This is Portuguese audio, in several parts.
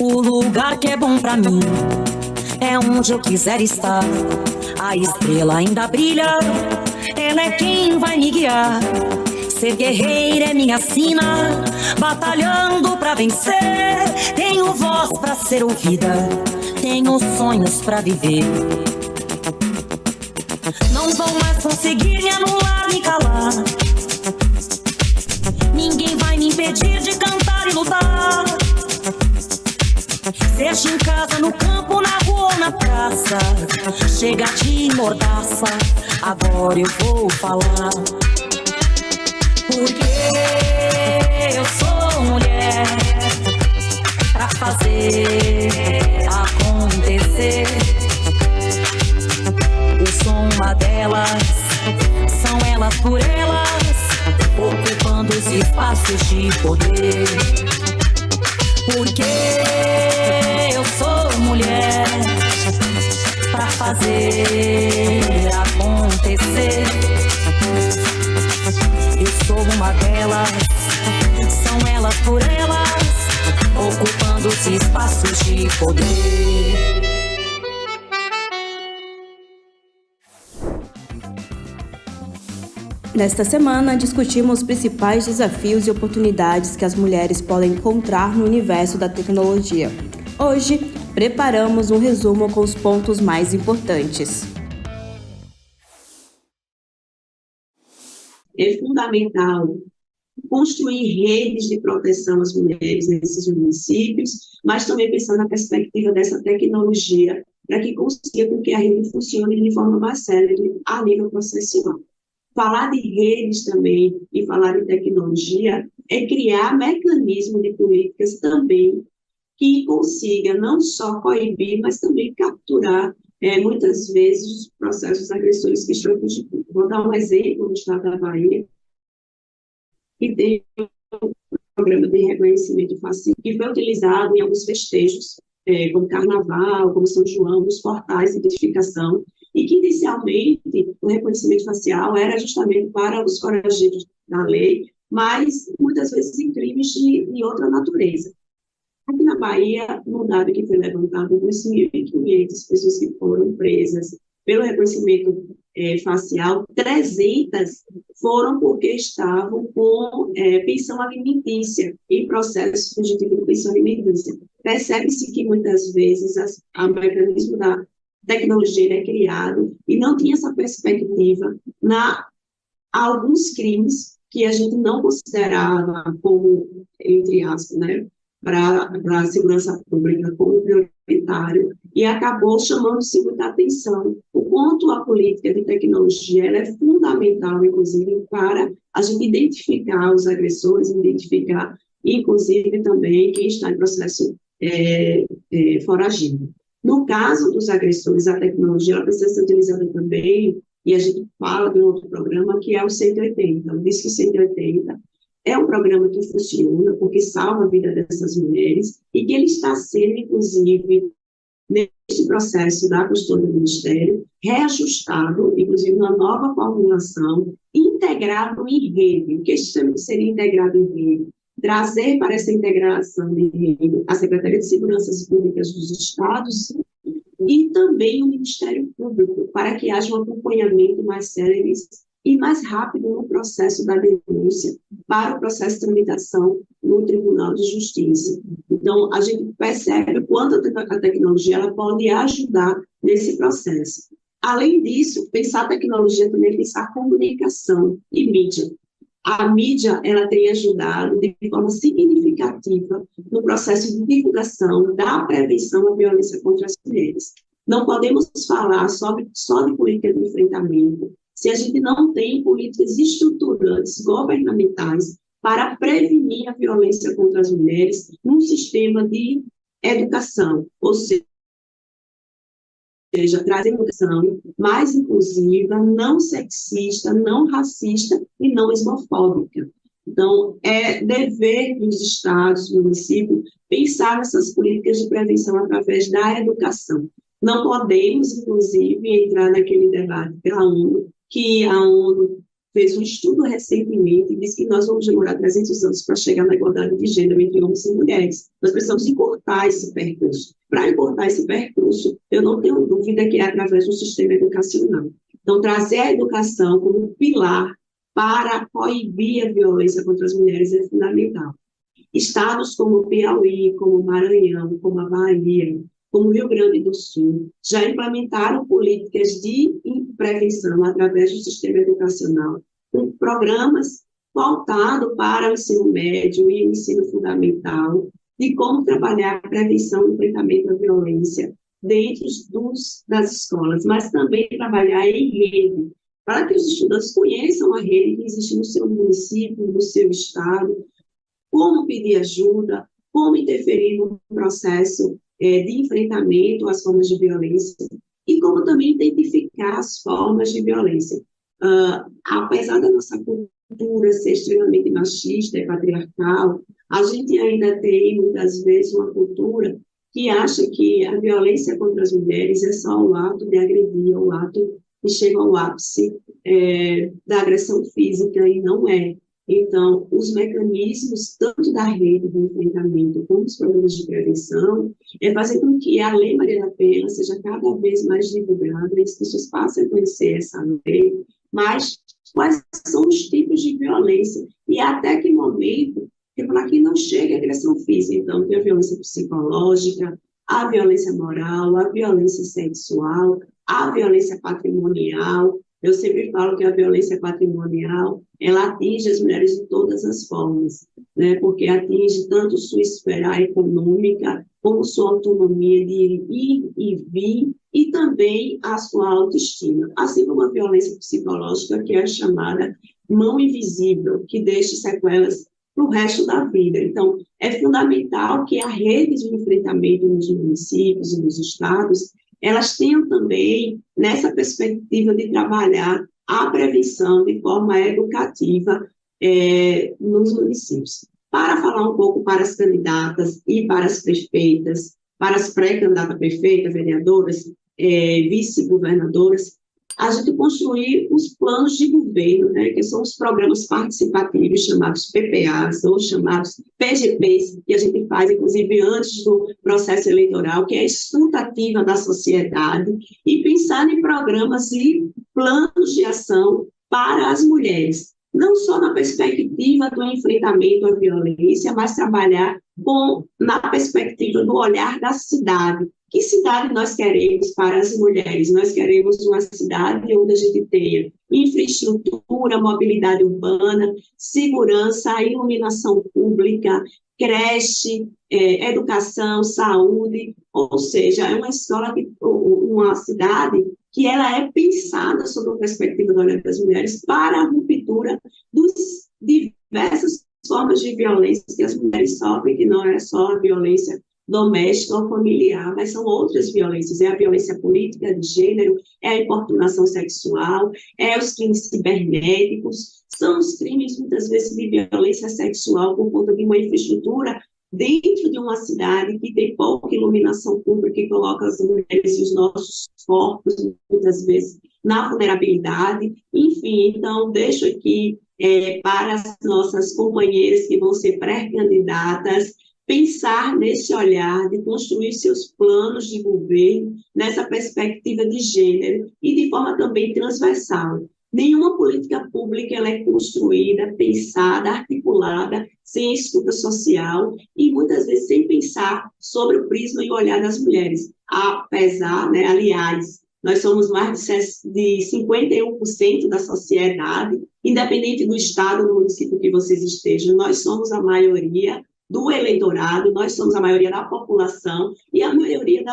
O lugar que é bom pra mim é onde eu quiser estar. A estrela ainda brilha, ela é quem vai me guiar. Ser guerreira é minha sina, batalhando pra vencer. Tenho voz pra ser ouvida, tenho sonhos pra viver. Não vão mais conseguir me anular, me calar. Ninguém vai me impedir de cantar e lutar. Seja em casa, no campo, na rua ou na praça, chega de mordaça, agora eu vou falar. Porque eu sou mulher pra fazer acontecer. Eu sou uma delas, são elas por elas, ocupando os espaços de poder. Porque eu sou mulher pra fazer acontecer. Eu sou uma delas, são elas por elas, ocupando os espaços de poder. Nesta semana, discutimos os principais desafios e oportunidades que as mulheres podem encontrar no universo da tecnologia. Hoje, preparamos um resumo com os pontos mais importantes. É fundamental construir redes de proteção às mulheres nesses municípios, mas também pensando na perspectiva dessa tecnologia, para que consiga com que a rede funcione de forma mais célere a nível processual. Falar de redes também e falar de tecnologia é criar mecanismos de políticas também que consiga não só coibir, mas também capturar, muitas vezes, os processos agressores que estão fugindo. Vou dar um exemplo no estado da Bahia, que tem um programa de reconhecimento facial que foi utilizado em alguns festejos, como Carnaval, como São João, nos portais de identificação, e que, inicialmente, o reconhecimento facial era justamente para os foragidos da lei, mas, muitas vezes, em crimes de outra natureza. Aqui na Bahia, no dado que foi levantado, 2.500 pessoas que foram presas pelo reconhecimento facial, 300 foram porque estavam com pensão alimentícia, em processo fugitivo de pensão alimentícia. Percebe-se que, muitas vezes, o mecanismo da tecnologia é criado e não tinha essa perspectiva alguns crimes que a gente não considerava como, entre aspas, para a segurança pública como prioritário, e acabou chamando-se muita atenção. O quanto a política de tecnologia ela é fundamental, inclusive, para a gente identificar os agressores, identificar, inclusive, também quem está em processo foragido. No caso dos agressores, a tecnologia ela precisa ser utilizada também, e a gente fala de um outro programa, que é o 180. O Disque 180 é um programa que funciona, porque salva a vida dessas mulheres, e que ele está sendo, inclusive, nesse processo da custódia do Ministério, reajustado, inclusive, uma nova formulação, integrado em rede. O que seria integrado em rede? Trazer para essa integração de rede a Secretaria de Segurança Públicas dos Estados e também o Ministério Público, para que haja um acompanhamento mais célere e mais rápido no processo da denúncia para o processo de tramitação no Tribunal de Justiça. Então, a gente percebe o quanto a tecnologia ela pode ajudar nesse processo. Além disso, pensar a tecnologia também é pensar a comunicação e mídia. A mídia ela tem ajudado de forma significativa no processo de divulgação da prevenção à violência contra as mulheres. Não podemos falar só de política de enfrentamento se a gente não tem políticas estruturantes, governamentais, para prevenir a violência contra as mulheres num sistema de educação, ou seja, trazer educação mais inclusiva, não sexista, não racista e não ismofóbica. Então, é dever dos estados, do município, pensar nessas políticas de prevenção através da educação. Não podemos, inclusive, entrar naquele debate pela ONU, que a ONU fez um estudo recentemente e disse que nós vamos demorar 300 anos para chegar na igualdade de gênero entre homens e mulheres. Nós precisamos encurtar esse percurso. Para encurtar esse percurso, eu não tenho dúvida que é através do sistema educacional. Então, trazer a educação como pilar para coibir a violência contra as mulheres é fundamental. Estados como Piauí, como Maranhão, como a Bahia, como Rio Grande do Sul, já implementaram políticas de prevenção através do sistema educacional, com programas voltados para o ensino médio e o ensino fundamental, de como trabalhar a prevenção e enfrentamento à violência dentro das escolas, mas também trabalhar em rede, para que os estudantes conheçam a rede que existe no seu município, no seu estado, como pedir ajuda, como interferir no processo de enfrentamento às formas de violência e como também identificar as formas de violência. Apesar da nossa cultura ser extremamente machista e patriarcal, a gente ainda tem, muitas vezes, uma cultura que acha que a violência contra as mulheres é só o ato de agredir, o ato que chega ao ápice da agressão física, e não é. Então, os mecanismos, tanto da rede de enfrentamento como os programas de prevenção, é fazer com que a Lei Maria da Penha seja cada vez mais divulgada, e as pessoas passem a conhecer essa lei, mas quais são os tipos de violência, e até que momento, para que não chegue a agressão física. Então, tem a violência psicológica, a violência moral, a violência sexual, a violência patrimonial. Eu sempre falo que a violência patrimonial, ela atinge as mulheres de todas as formas, né? Porque atinge tanto sua esfera econômica, como sua autonomia de ir e vir, e também a sua autoestima. Assim como a violência psicológica, que é a chamada mão invisível, que deixa sequelas para o resto da vida. Então, é fundamental que a rede de enfrentamento nos municípios e nos estados elas tenham também, nessa perspectiva de trabalhar a prevenção de forma educativa nos municípios. Para falar um pouco para as candidatas e para as prefeitas, para as pré-candidatas a prefeita, vereadoras, vice-governadoras, a gente construir os planos de governo, né, que são os programas participativos chamados PPAs ou chamados PGPs, que a gente faz, inclusive, antes do processo eleitoral, que é a escuta ativa da sociedade, e pensar em programas e planos de ação para as mulheres, não só na perspectiva do enfrentamento à violência, mas trabalhar na perspectiva do olhar da cidade. Que cidade nós queremos para as mulheres? Nós queremos uma cidade onde a gente tenha infraestrutura, mobilidade urbana, segurança, iluminação pública, creche, educação, saúde, ou seja, é uma cidade que ela é pensada sob a perspectiva do olhar das mulheres para a ruptura dos diversas formas de violência que as mulheres sofrem, que não é só a violência doméstica ou familiar, mas são outras violências, é a violência política de gênero, é a importunação sexual, é os crimes cibernéticos, são os crimes, muitas vezes, de violência sexual por conta de uma infraestrutura dentro de uma cidade que tem pouca iluminação pública, que coloca as mulheres e os nossos corpos, muitas vezes, na vulnerabilidade. Enfim, então, deixo aqui para as nossas companheiras que vão ser pré-candidatas, pensar nesse olhar de construir seus planos de governo nessa perspectiva de gênero e de forma também transversal. Nenhuma política pública ela é construída, pensada, articulada, sem escuta social e muitas vezes sem pensar sobre o prisma e o olhar das mulheres. Apesar, né, aliás, nós somos mais de 51% da sociedade, independente do estado, do município que vocês estejam, nós somos a maioria do eleitorado, nós somos a maioria da população e a maioria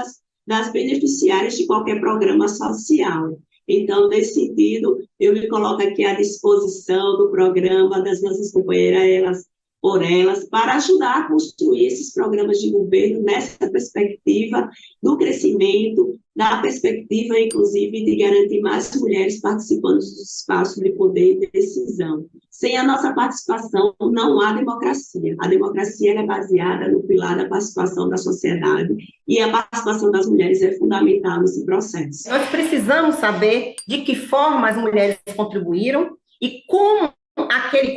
das beneficiárias de qualquer programa social. Então, nesse sentido, eu me coloco aqui à disposição do programa das nossas companheiras, para ajudar a construir esses programas de governo nessa perspectiva do crescimento, da perspectiva, inclusive, de garantir mais mulheres participando dos espaços de poder e decisão. Sem a nossa participação, não há democracia. A democracia é baseada no pilar da participação da sociedade e a participação das mulheres é fundamental nesse processo. Nós precisamos saber de que forma as mulheres contribuíram e como aquele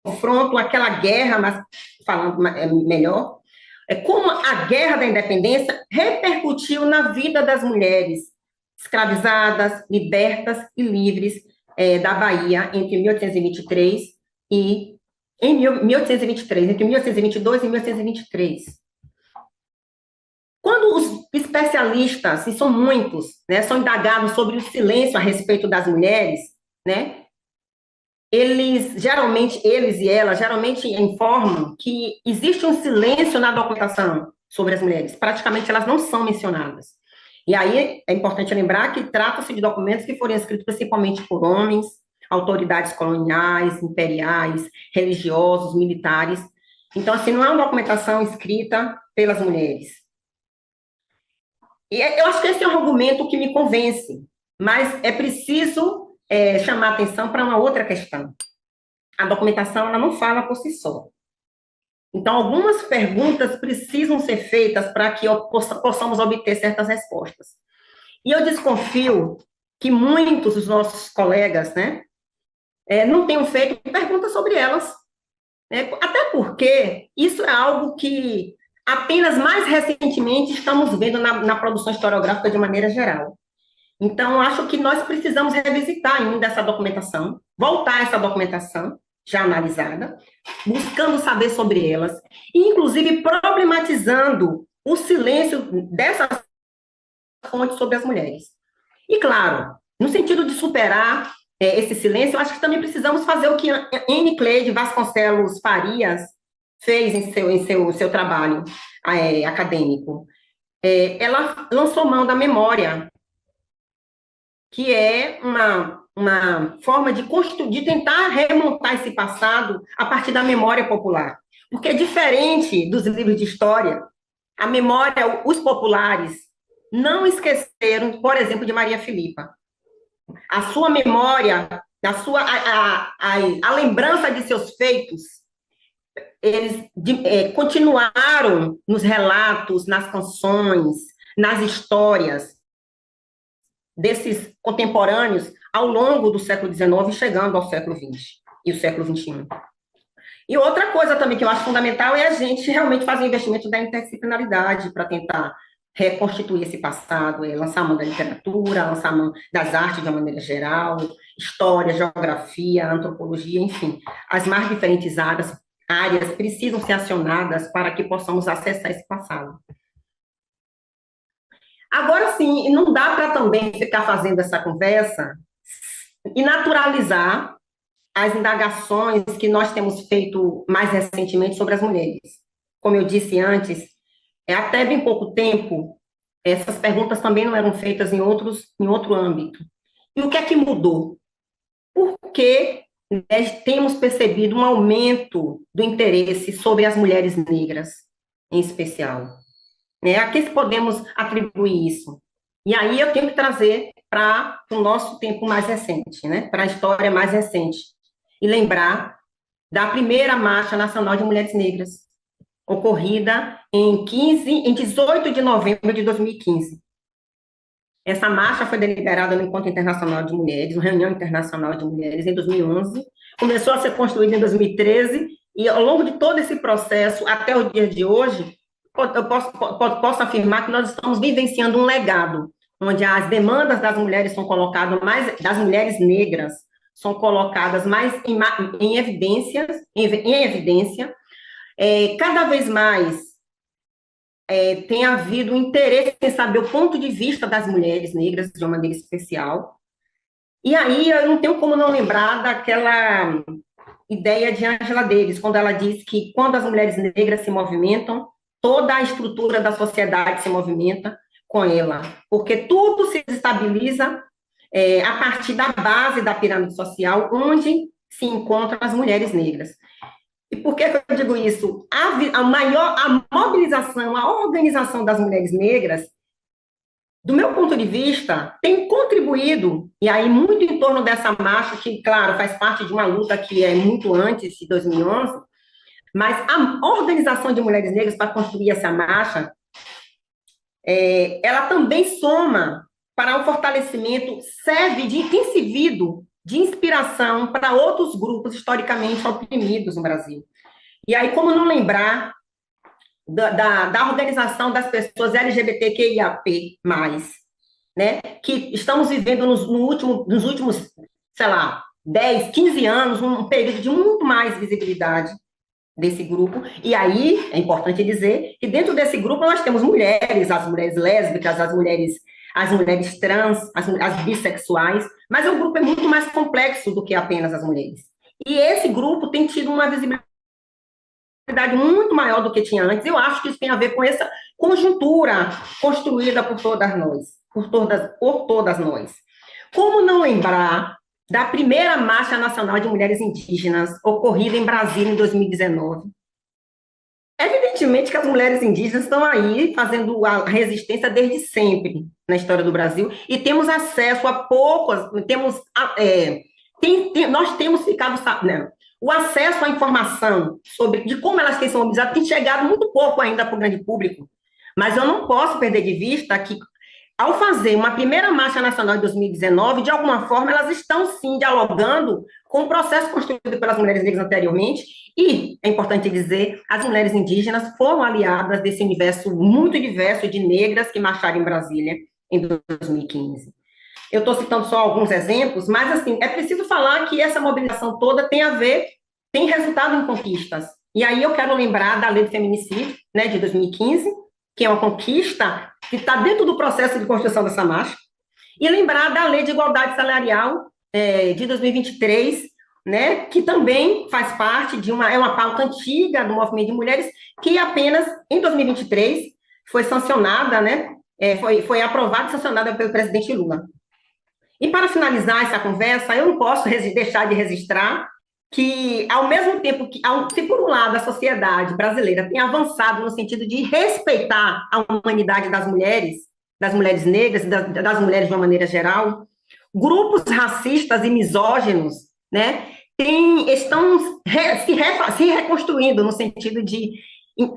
confronto, aquela guerra, mas falando melhor, como a guerra da independência repercutiu na vida das mulheres escravizadas, libertas e livres da Bahia entre 1823 e em 1823, entre 1822 e 1823. Quando os especialistas, e são muitos, né, são indagados sobre o silêncio a respeito das mulheres, né, eles e elas geralmente informam que existe um silêncio na documentação sobre as mulheres, praticamente elas não são mencionadas. E aí é importante lembrar que trata-se de documentos que foram escritos principalmente por homens, autoridades coloniais, imperiais, religiosos, militares. Então, assim, não é uma documentação escrita pelas mulheres. E eu acho que esse é um argumento que me convence, mas é preciso chamar atenção para uma outra questão. A documentação, ela não fala por si só. Então, algumas perguntas precisam ser feitas para que possamos obter certas respostas. E eu desconfio que muitos dos nossos colegas, né, não tenham feito perguntas sobre elas. Né? Até porque isso é algo que apenas mais recentemente estamos vendo na produção historiográfica de maneira geral. Então, acho que nós precisamos revisitar ainda essa documentação, voltar a essa documentação já analisada, buscando saber sobre elas, e, inclusive, problematizando o silêncio dessas fontes sobre as mulheres. E, claro, no sentido de superar esse silêncio, acho que também precisamos fazer o que Anne Cleide Vasconcelos Farias fez em seu trabalho acadêmico. Ela lançou mão da memória, que é uma forma de tentar remontar esse passado a partir da memória popular. Porque, diferente dos livros de história, a memória, os populares não esqueceram, por exemplo, de Maria Filipa. A sua memória, a lembrança de seus feitos, eles continuaram nos relatos, nas canções, nas histórias desses contemporâneos ao longo do século XIX, chegando ao século XX e o século XXI. E outra coisa também que eu acho fundamental é a gente realmente fazer investimento da interdisciplinaridade para tentar reconstituir esse passado, lançar a mão da literatura, lançar a mão das artes de uma maneira geral, história, geografia, antropologia, enfim. As mais diferentes áreas precisam ser acionadas para que possamos acessar esse passado. Agora, sim, não dá para também ficar fazendo essa conversa e naturalizar as indagações que nós temos feito mais recentemente sobre as mulheres. Como eu disse antes, até bem pouco tempo, essas perguntas também não eram feitas em outro âmbito. E o que é que mudou? Por que temos percebido um aumento do interesse sobre as mulheres negras, em especial? A que podemos atribuir isso? E aí eu tenho que trazer para o nosso tempo mais recente, para a história mais recente, e lembrar da primeira Marcha Nacional de Mulheres Negras, ocorrida em 18 de novembro de 2015. Essa marcha foi deliberada no Encontro Internacional de Mulheres, uma reunião internacional de mulheres, em 2011, começou a ser construída em 2013, e ao longo de todo esse processo, até o dia de hoje, eu posso afirmar que nós estamos vivenciando um legado, onde as demandas das mulheres são colocadas das mulheres negras, são colocadas mais em evidência, cada vez mais tem havido interesse em saber o ponto de vista das mulheres negras de uma maneira especial. E aí eu não tenho como não lembrar daquela ideia de Angela Davis, quando ela diz que quando as mulheres negras se movimentam, toda a estrutura da sociedade se movimenta com ela, porque tudo se estabiliza a partir da base da pirâmide social, onde se encontram as mulheres negras. E por que eu digo isso? A mobilização, a organização das mulheres negras, do meu ponto de vista, tem contribuído, e aí muito em torno dessa marcha, que, claro, faz parte de uma luta que é muito antes de 2011, mas a organização de mulheres negras para construir essa marcha, ela também soma para o fortalecimento, serve de incidivo de inspiração para outros grupos historicamente oprimidos no Brasil. E aí, como não lembrar da organização das pessoas LGBTQIAP+, né, que estamos vivendo nos últimos, sei lá, 10, 15 anos, um período de muito mais visibilidade desse grupo. E aí, é importante dizer que dentro desse grupo nós temos mulheres, as mulheres lésbicas, as mulheres trans, as bissexuais, mas o grupo é muito mais complexo do que apenas as mulheres. E esse grupo tem tido uma visibilidade muito maior do que tinha antes. Eu acho que isso tem a ver com essa conjuntura construída por todas nós, por todas nós. Como não lembrar da primeira Marcha Nacional de Mulheres Indígenas, ocorrida em Brasília em 2019? Evidentemente que as mulheres indígenas estão aí fazendo a resistência desde sempre na história do Brasil, e temos acesso a poucas, nós temos ficado sabendo, o acesso à informação de como elas têm sido mobilizadas tem chegado muito pouco ainda para o grande público. Mas eu não posso perder de vista que, ao fazer uma primeira Marcha Nacional de 2019, de alguma forma, elas estão, sim, dialogando com o processo construído pelas mulheres negras anteriormente, e, é importante dizer, as mulheres indígenas foram aliadas desse universo muito diverso de negras que marcharam em Brasília em 2015. Eu estou citando só alguns exemplos, mas, assim, é preciso falar que essa mobilização toda tem resultado em conquistas. E aí eu quero lembrar da Lei do Feminicídio, né, de 2015, que é uma conquista que está dentro do processo de construção dessa marcha, e lembrar da Lei de Igualdade Salarial de 2023, né, que também faz parte de uma pauta antiga do movimento de mulheres, que apenas em 2023 foi sancionada, né, foi aprovada e sancionada pelo presidente Lula. E para finalizar essa conversa, eu não posso deixar de registrar que, ao mesmo tempo que, se por um lado a sociedade brasileira tem avançado no sentido de respeitar a humanidade das mulheres negras, das mulheres de uma maneira geral, grupos racistas e misóginos, né, estão se reconstruindo no sentido de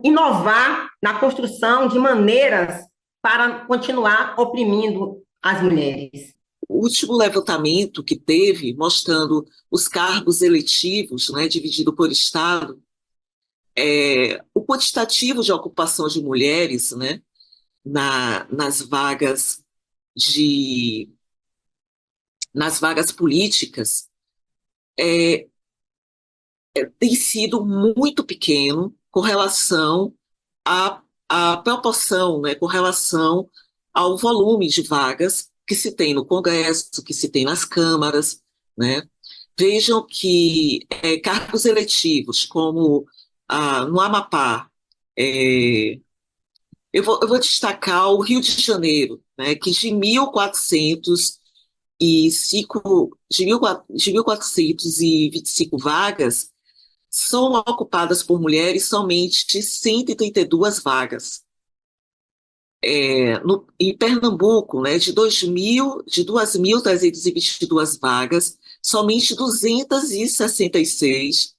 inovar na construção de maneiras para continuar oprimindo as mulheres. O último levantamento que teve, mostrando os cargos eletivos, né, dividido por estado, o quantitativo de ocupação de mulheres, né, nas vagas políticas tem sido muito pequeno com relação à proporção, né, com relação ao volume de vagas que se tem no Congresso, que se tem nas câmaras, né? Vejam que cargos eletivos, como no Amapá, eu vou destacar o Rio de Janeiro, né, que de 1.425 vagas são ocupadas por mulheres somente 132 vagas. Em Pernambuco, né, de 2.322 vagas, somente 266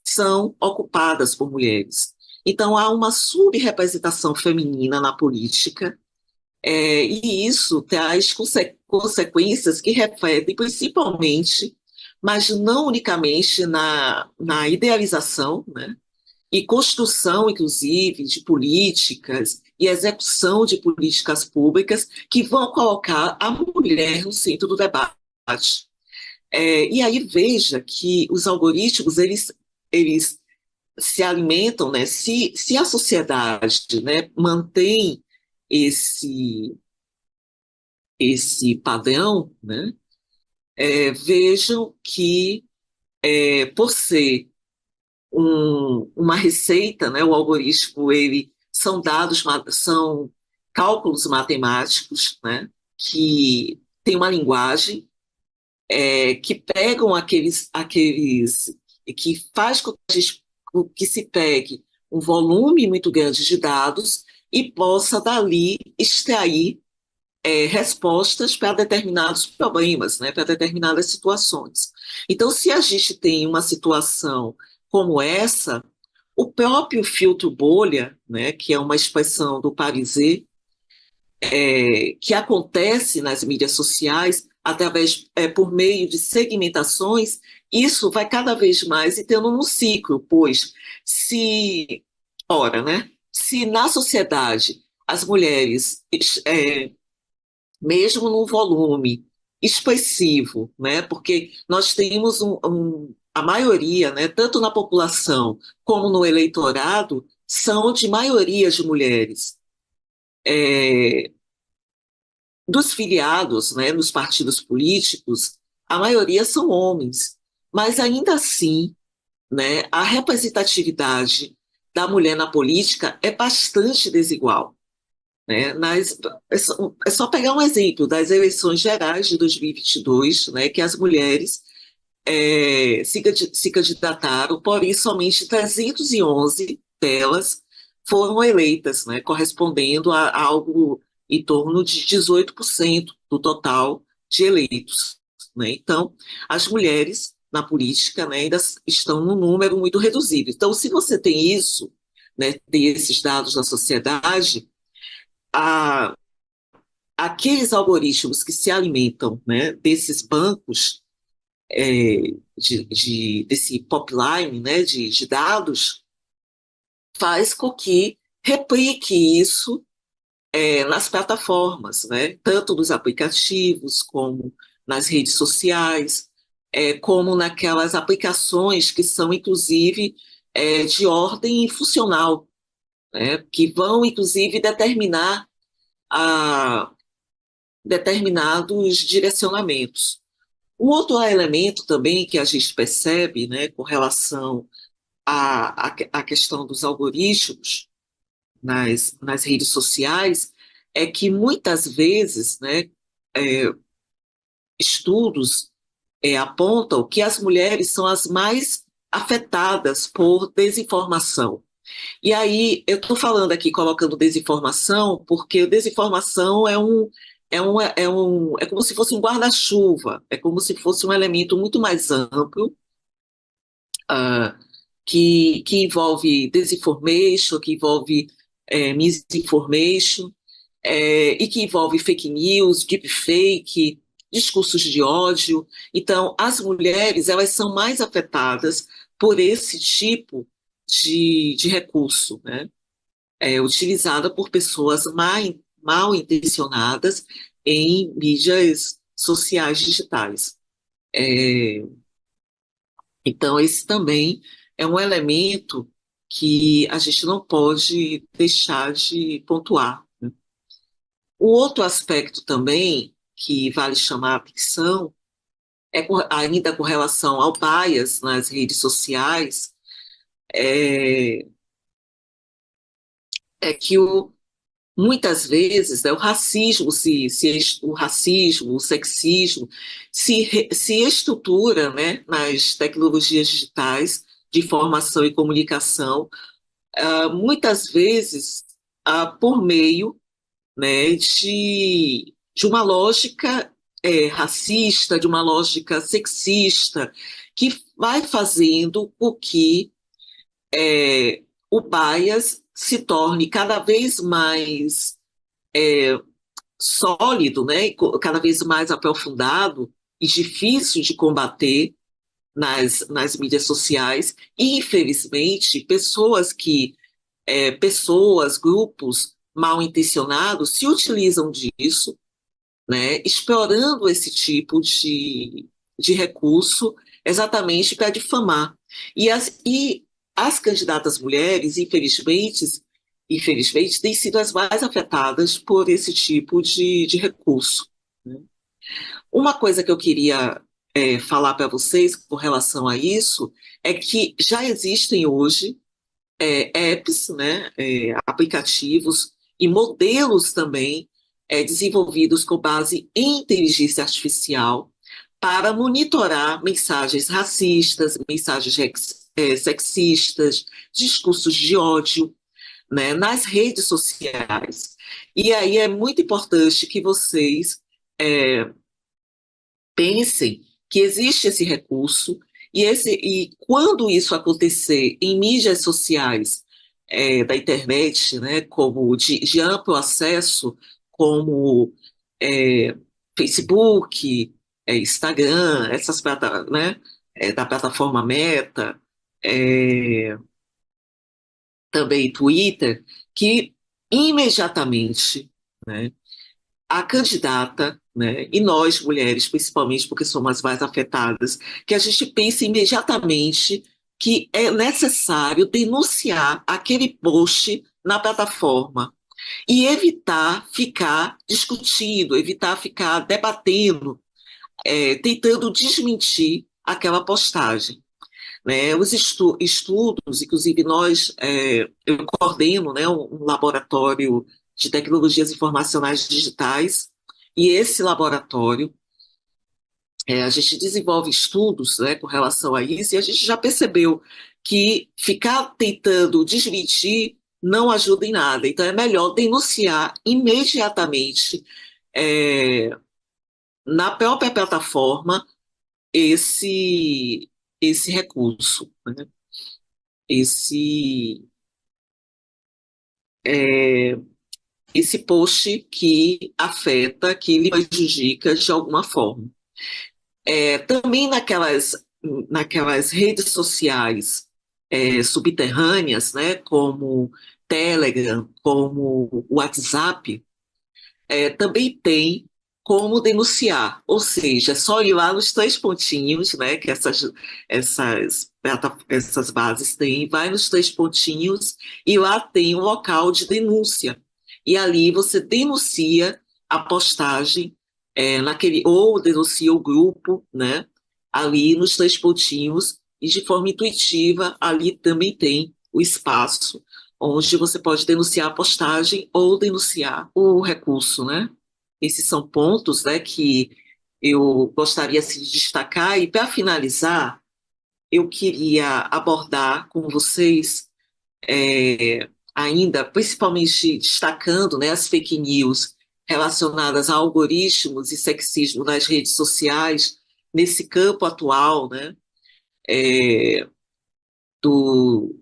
são ocupadas por mulheres. Então, há uma subrepresentação feminina na política, e isso traz consequências que refletem principalmente, mas não unicamente na idealização, né, e construção, inclusive, de políticas e execução de políticas públicas que vão colocar a mulher no centro do debate. E aí veja que os algoritmos, eles se alimentam, né? Se a sociedade, né, mantém esse padrão, né, vejam que, por ser uma receita, né, o algoritmo, são cálculos matemáticos, né, que tem uma linguagem que pegam que faz com que se pegue um volume muito grande de dados e possa dali extrair respostas para determinados problemas, né, para determinadas situações. Então, se a gente tem uma situação como essa, o próprio filtro bolha, né, que é uma expressão do Parisé, que acontece nas mídias sociais, por meio de segmentações, isso vai cada vez mais entrando num ciclo, pois se, ora, né, se na sociedade as mulheres, mesmo num volume expressivo, né, porque nós temos a maioria, né, tanto na população como no eleitorado, são de maioria de mulheres. Dos filiados, né, nos partidos políticos, a maioria são homens, mas ainda assim, né, a representatividade da mulher na política é bastante desigual. Né? É só pegar um exemplo das eleições gerais de 2022, né, que as mulheres se candidataram, porém somente 311 delas foram eleitas, né, correspondendo a algo em torno de 18% do total de eleitos. Né? Então, as mulheres na política, né, ainda estão num número muito reduzido. Então, se você tem isso, né, tem esses dados da sociedade, a, aqueles algoritmos que se alimentam, né, desses bancos, desse pipeline, né, de dados, faz com que replique isso nas plataformas, né, tanto nos aplicativos, como nas redes sociais, como naquelas aplicações que são, inclusive, de ordem funcional, né, que vão, inclusive, determinar determinados direcionamentos. Um outro elemento também que a gente percebe, né, com relação à questão dos algoritmos nas redes sociais, é que muitas vezes, né, estudos apontam que as mulheres são as mais afetadas por desinformação. E aí, eu estou falando aqui, colocando desinformação, porque desinformação é como se fosse um guarda-chuva, é como se fosse um elemento muito mais amplo, ah, que envolve disinformation, que envolve misinformation, e que envolve fake news, deepfake, discursos de ódio. Então, as mulheres, elas são mais afetadas por esse tipo de recurso, né? Utilizada por pessoas mal intencionadas em mídias sociais digitais. Então, esse também é um elemento que a gente não pode deixar de pontuar. Né? O outro aspecto também que vale chamar a atenção ainda com relação ao bias nas redes sociais, é que muitas vezes, né, o racismo, o sexismo se estrutura, né, nas tecnologias digitais de informação e comunicação, muitas vezes por meio, né, de uma lógica racista, de uma lógica sexista, que vai fazendo com que o bias se torne cada vez mais sólido, né, e cada vez mais aprofundado e difícil de combater nas mídias sociais. E, infelizmente, grupos mal intencionados se utilizam disso, né, explorando esse tipo de recurso exatamente para difamar. E as candidatas mulheres, infelizmente, têm sido as mais afetadas por esse tipo de recurso. Né? Uma coisa que eu queria falar para vocês com relação a isso é que já existem hoje apps, né, aplicativos e modelos também desenvolvidos com base em inteligência artificial para monitorar mensagens racistas, mensagens sexistas, discursos de ódio, né, nas redes sociais. E aí é muito importante que vocês pensem que existe esse recurso e quando isso acontecer em mídias sociais da internet, né, como de amplo acesso, como Facebook, Instagram, essas né, da plataforma Meta, é, também Twitter, que imediatamente, né, a candidata, né, e nós mulheres, principalmente porque somos as mais afetadas, que a gente pense imediatamente que é necessário denunciar aquele post na plataforma e evitar ficar discutindo, evitar ficar debatendo, tentando desmentir aquela postagem. Né? Os estudos, inclusive eu coordeno, né, um laboratório de tecnologias informacionais digitais, e esse laboratório, a gente desenvolve estudos, né, com relação a isso, e a gente já percebeu que ficar tentando desmentir não ajuda em nada. Então, é melhor denunciar imediatamente, é, na própria plataforma, esse, esse recurso, né? esse, é, esse post que afeta, que lhe prejudica de alguma forma. Também naquelas redes sociais subterrâneas, né, como Telegram, como WhatsApp, também tem como denunciar, ou seja, é só ir lá nos três pontinhos, né, que essas bases têm, vai nos três pontinhos e lá tem um local de denúncia. E ali você denuncia a postagem, ou denuncia o grupo, né, ali nos três pontinhos, e de forma intuitiva, ali também tem o espaço onde você pode denunciar a postagem ou denunciar o recurso, né? Esses são pontos, né, que eu gostaria assim, de destacar. E, para finalizar, eu queria abordar com vocês, ainda, principalmente destacando, né, as fake news relacionadas a algoritmos e sexismo nas redes sociais, nesse campo atual, né, do,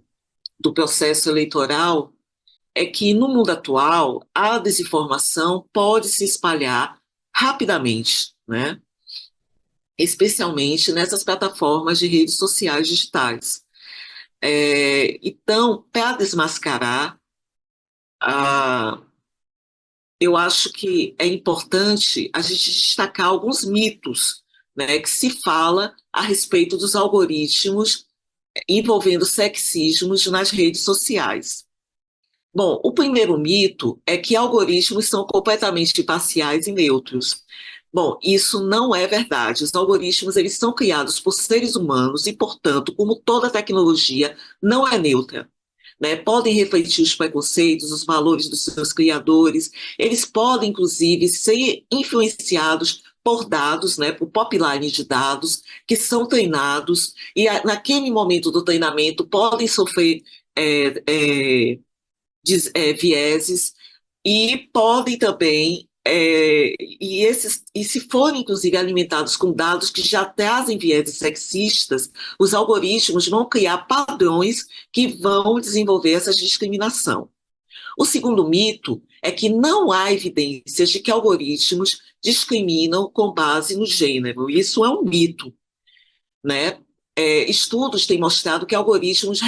do processo eleitoral, é que no mundo atual a desinformação pode se espalhar rapidamente, né? Especialmente nessas plataformas de redes sociais digitais. Então, para desmascarar, a, eu acho que é importante a gente destacar alguns mitos, né, que se fala a respeito dos algoritmos envolvendo sexismos nas redes sociais. Bom, o primeiro mito é que algoritmos são completamente parciais e neutros. Bom, isso não é verdade. Os algoritmos eles são criados por seres humanos e, portanto, como toda tecnologia, não é neutra. Né? Podem refletir os preconceitos, os valores dos seus criadores. Eles podem, inclusive, ser influenciados por dados, né, por pipeline de dados que são treinados e naquele momento do treinamento podem sofrer vieses e podem também, e se forem, inclusive, alimentados com dados que já trazem vieses sexistas, os algoritmos vão criar padrões que vão desenvolver essa discriminação. O segundo mito é que não há evidências de que algoritmos discriminam com base no gênero. Isso é um mito, né? Estudos têm mostrado que algoritmos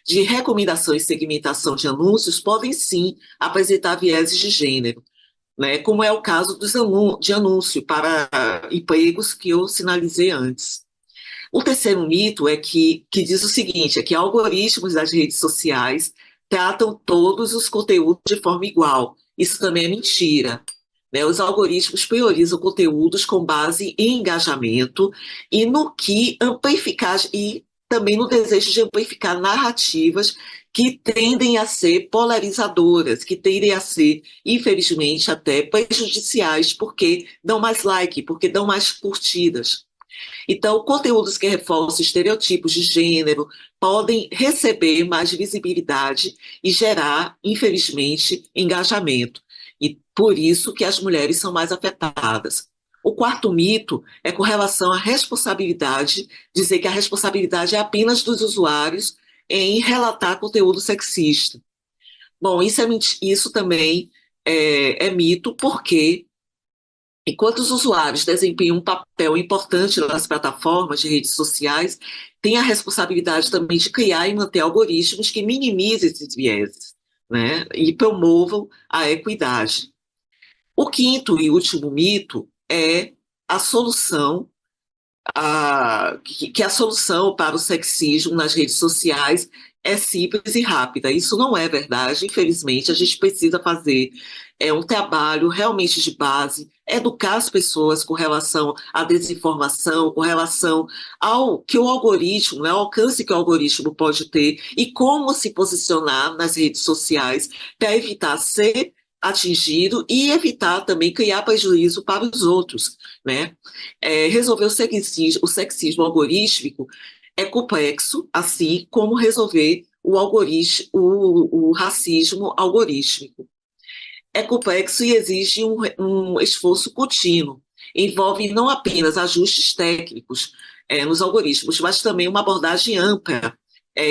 de recomendação e segmentação de anúncios podem sim apresentar vieses de gênero, né, como é o caso de anúncio para empregos que eu sinalizei antes. O terceiro mito que diz o seguinte, é que algoritmos das redes sociais tratam todos os conteúdos de forma igual. Isso também é mentira. Né? Os algoritmos priorizam conteúdos com base em engajamento e no que amplificar e também no desejo de amplificar narrativas que tendem a ser polarizadoras, que tendem a ser, infelizmente, até prejudiciais, porque dão mais like, porque dão mais curtidas. Então, conteúdos que reforçam estereotipos de gênero podem receber mais visibilidade e gerar, infelizmente, engajamento. E por isso que as mulheres são mais afetadas. O quarto mito é com relação à responsabilidade, dizer que a responsabilidade é apenas dos usuários em relatar conteúdo sexista. Bom, isso também é mito, porque enquanto os usuários desempenham um papel importante nas plataformas de redes sociais, tem a responsabilidade também de criar e manter algoritmos que minimizem esses vieses, né, e promovam a equidade. O quinto e último mito é a solução, que a solução para o sexismo nas redes sociais é simples e rápida. Isso não é verdade, infelizmente. A gente precisa fazer um trabalho realmente de base, educar as pessoas com relação à desinformação, com relação ao que o algoritmo, né, ao alcance que o algoritmo pode ter e como se posicionar nas redes sociais para evitar ser atingido e evitar também criar prejuízo para os outros, né? Resolver o sexismo algorítmico é complexo, assim como resolver o racismo algorítmico. É complexo e exige um esforço contínuo. Envolve não apenas ajustes técnicos nos algoritmos, mas também uma abordagem ampla,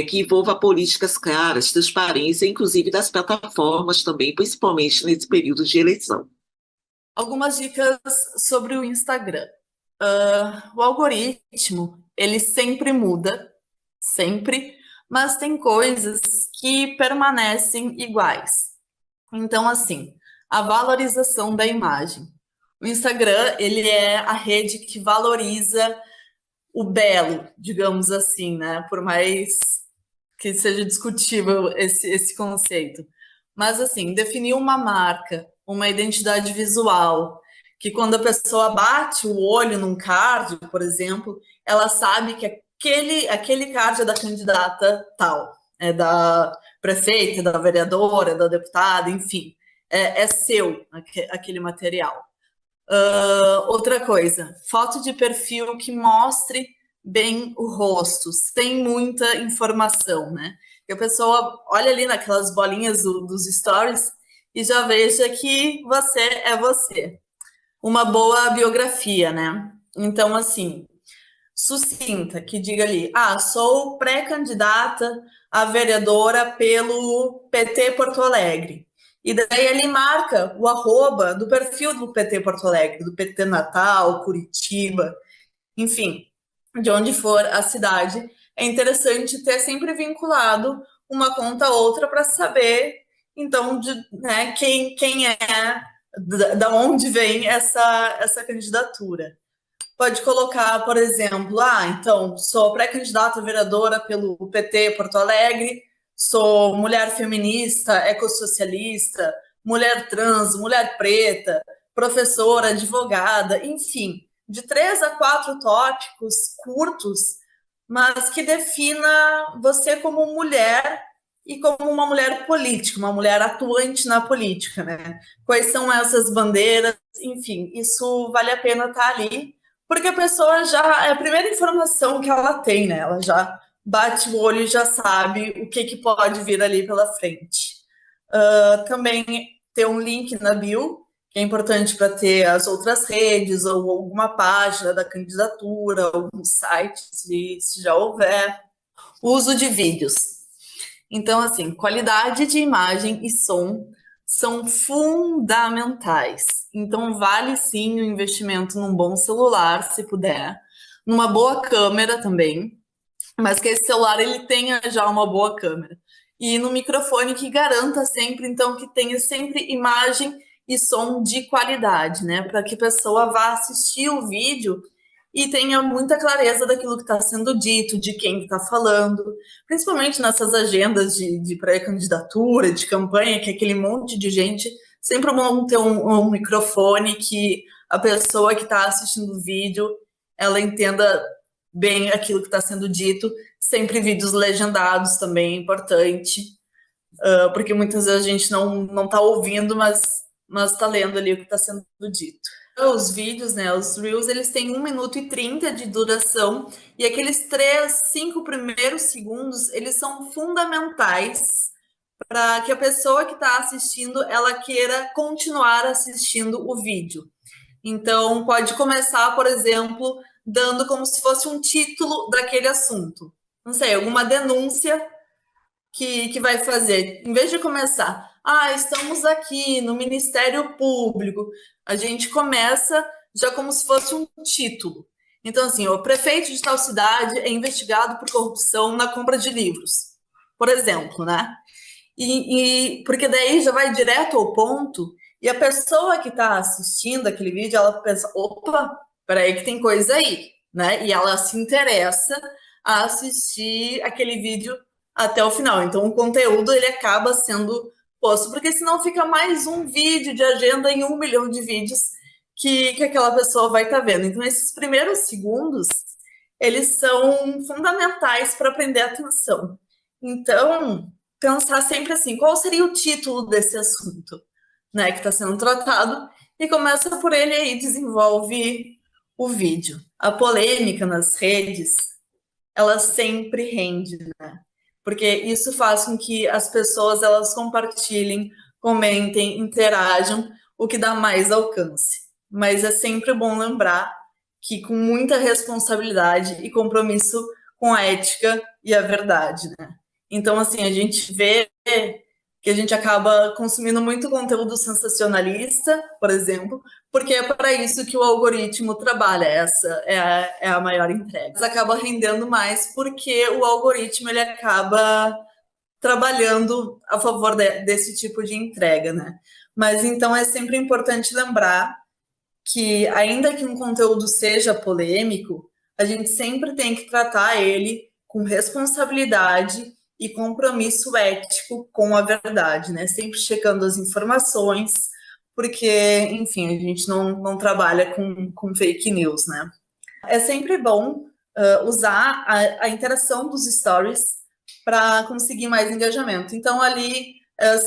que envolva políticas claras, transparência, inclusive das plataformas também, principalmente nesse período de eleição. Algumas dicas sobre o Instagram. O algoritmo, ele sempre muda, sempre, mas tem coisas que permanecem iguais. Então, assim, a valorização da imagem. O Instagram, ele é a rede que valoriza o belo, digamos assim, né? Por mais que seja discutível esse conceito. Mas, assim, definir uma marca, uma identidade visual, que quando a pessoa bate o olho num card, por exemplo, ela sabe que aquele card é da candidata tal, é da prefeita, da vereadora, da deputada, enfim, é seu aquele material. Outra coisa, foto de perfil que mostre bem o rosto, sem muita informação, né? Que a pessoa olha ali naquelas bolinhas dos stories e já veja que você é você. Uma boa biografia, né? Então, assim, sucinta, que diga ali, sou pré-candidata a vereadora pelo PT Porto Alegre. E daí ele marca o arroba do perfil do PT Porto Alegre, do PT Natal, Curitiba, enfim, de onde for a cidade. É interessante ter sempre vinculado uma conta a outra para saber, então, né, quem é, da onde vem essa candidatura. Pode colocar, por exemplo, então, sou pré-candidata a vereadora pelo PT Porto Alegre, sou mulher feminista, ecossocialista, mulher trans, mulher preta, professora, advogada, enfim, de 3 a 4 tópicos curtos, mas que defina você como mulher e como uma mulher política, uma mulher atuante na política, né? Quais são essas bandeiras? Enfim, isso vale a pena estar ali, porque a pessoa já é a primeira informação que ela tem, né? Ela já bate o olho e já sabe o que pode vir ali pela frente. Também ter um link na bio, que é importante para ter as outras redes ou alguma página da candidatura, algum site, se já houver. Uso de vídeos. Então, assim, qualidade de imagem e som são fundamentais. Então, vale sim o investimento num bom celular, se puder, numa boa câmera também, mas que esse celular ele tenha já uma boa câmera. E no microfone que garanta sempre, então, que tenha sempre imagem e som de qualidade, né? Para que a pessoa vá assistir o vídeo e tenha muita clareza daquilo que está sendo dito, de quem está falando, principalmente nessas agendas de pré-candidatura, de campanha, que aquele monte de gente sempre vão ter um microfone que a pessoa que está assistindo o vídeo, ela entenda bem aquilo que está sendo dito, sempre vídeos legendados também é importante, porque muitas vezes a gente não está ouvindo, mas está lendo ali o que está sendo dito. Os vídeos, né, os Reels, eles têm 1 minuto e 30 de duração, e aqueles 3, 5 primeiros segundos, eles são fundamentais para que a pessoa que está assistindo, ela queira continuar assistindo o vídeo. Então, pode começar, por exemplo, dando como se fosse um título daquele assunto. Não sei, alguma denúncia que vai fazer. Em vez de começar, estamos aqui no Ministério Público. A gente começa já como se fosse um título. Então, assim, o prefeito de tal cidade é investigado por corrupção na compra de livros, por exemplo, né? Porque daí já vai direto ao ponto, e a pessoa que está assistindo aquele vídeo, ela pensa, opa, peraí que tem coisa aí, né? E ela se interessa a assistir aquele vídeo até o final. Então, o conteúdo, ele acaba sendo posto, porque senão fica mais um vídeo de agenda em 1 milhão de vídeos que aquela pessoa vai estar vendo. Então, esses primeiros segundos, eles são fundamentais para prender a atenção. Então, pensar sempre assim, qual seria o título desse assunto, né, que está sendo tratado, e começa por ele aí, desenvolve o vídeo. A polêmica nas redes, ela sempre rende, né? Porque isso faz com que as pessoas, elas compartilhem, comentem, interajam, o que dá mais alcance. Mas é sempre bom lembrar que com muita responsabilidade e compromisso com a ética e a verdade, né? Então, assim, a gente vê que a gente acaba consumindo muito conteúdo sensacionalista, por exemplo, porque é para isso que o algoritmo trabalha, essa é a maior entrega. Mas acaba rendendo mais porque o algoritmo, ele acaba trabalhando a favor desse tipo de entrega, né? Mas então é sempre importante lembrar que, ainda que um conteúdo seja polêmico, a gente sempre tem que tratar ele com responsabilidade e compromisso ético com a verdade, né? Sempre checando as informações, porque, enfim, a gente não trabalha com fake news, né? É sempre bom usar a interação dos stories para conseguir mais engajamento. Então, ali,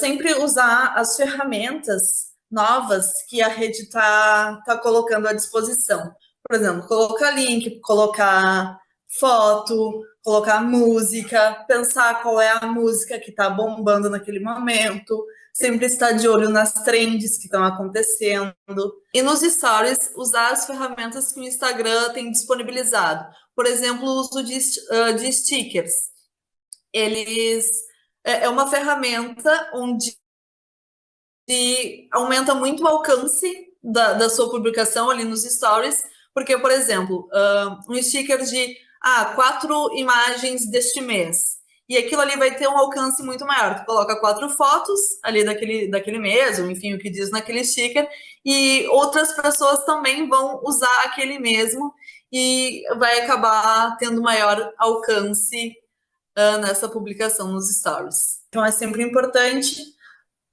sempre usar as ferramentas novas que a rede está colocando à disposição. Por exemplo, colocar link, colocar foto, colocar música, pensar qual é a música que está bombando naquele momento, sempre estar de olho nas trends que estão acontecendo. E nos stories, usar as ferramentas que o Instagram tem disponibilizado. Por exemplo, o uso de stickers. Eles é uma ferramenta onde aumenta muito o alcance da sua publicação ali nos stories, porque, por exemplo, um sticker de 4 imagens deste mês, e aquilo ali vai ter um alcance muito maior. Tu coloca 4 fotos ali daquele mês, ou enfim, o que diz naquele sticker, e outras pessoas também vão usar aquele mesmo, e vai acabar tendo maior alcance nessa publicação nos stories. Então, é sempre importante.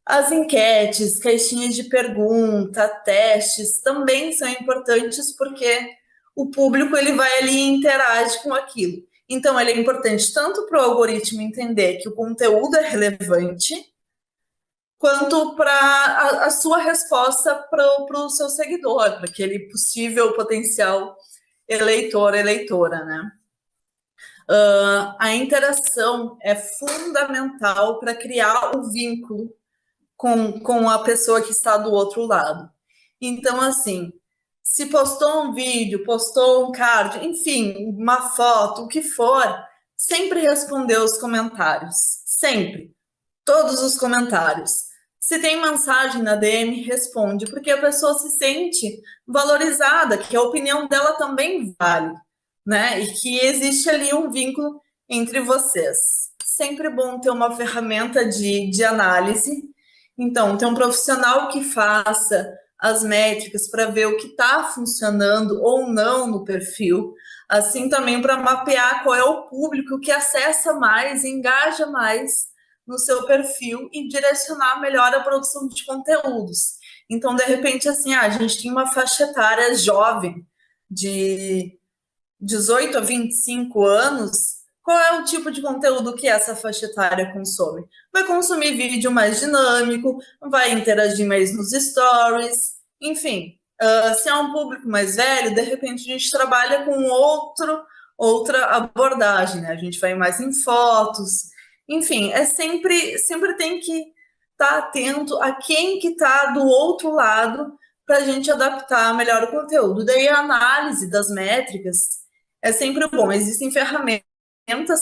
As enquetes, caixinhas de pergunta, testes, também são importantes porque o público, ele vai ali e interage com aquilo. Então, ele é importante tanto para o algoritmo entender que o conteúdo é relevante, quanto para a sua resposta para o seu seguidor, para aquele possível potencial eleitor, eleitora, né? A interação é fundamental para criar o vínculo com a pessoa que está do outro lado. Então, assim, se postou um vídeo, postou um card, enfim, uma foto, o que for, sempre responder os comentários. Sempre. Todos os comentários. Se tem mensagem na DM, responde, porque a pessoa se sente valorizada, que a opinião dela também vale, né? E que existe ali um vínculo entre vocês. Sempre bom ter uma ferramenta de análise. Então, ter um profissional que faça as métricas para ver o que está funcionando ou não no perfil, assim também para mapear qual é o público que acessa mais, engaja mais no seu perfil e direcionar melhor a produção de conteúdos. Então, de repente, assim, a gente tem uma faixa etária jovem, de 18 a 25 anos, qual é o tipo de conteúdo que essa faixa etária consome? Vai consumir vídeo mais dinâmico, vai interagir mais nos stories, enfim. Se é um público mais velho, de repente a gente trabalha com outra abordagem, né? A gente vai mais em fotos, enfim, sempre tem que estar atento a quem que está do outro lado para a gente adaptar melhor o conteúdo. Daí a análise das métricas é sempre bom. Existem ferramentas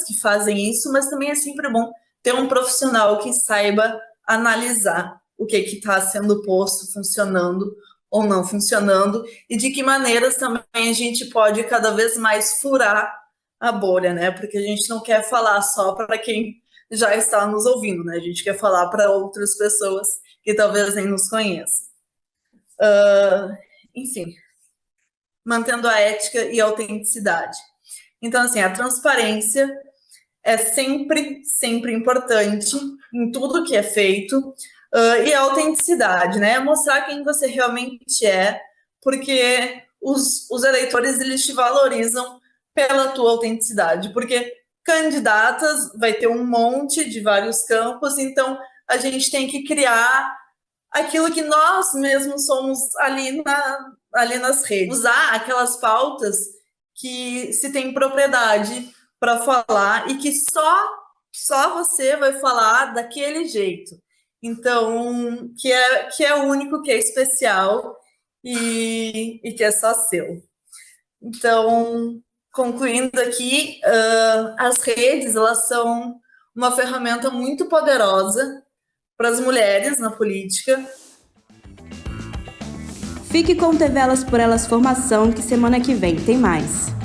que fazem isso, mas também é sempre bom ter um profissional que saiba analisar o que está sendo posto, funcionando ou não funcionando, e de que maneiras também a gente pode cada vez mais furar a bolha, né? Porque a gente não quer falar só para quem já está nos ouvindo, né? A gente quer falar para outras pessoas que talvez nem nos conheçam. Enfim, mantendo a ética e a autenticidade. Então, assim, a transparência é sempre, sempre importante em tudo que é feito, e a autenticidade, né? Mostrar quem você realmente é, porque os eleitores, eles te valorizam pela tua autenticidade, porque candidatas vai ter um monte de vários campos, então a gente tem que criar aquilo que nós mesmos somos ali nas redes. Usar aquelas pautas que se tem propriedade para falar e que só você vai falar daquele jeito. Então, que é único, que é especial e que é só seu. Então, concluindo aqui, as redes, elas são uma ferramenta muito poderosa para as mulheres na política. Fique com o TV Elas por Elas Formação, que semana que vem tem mais.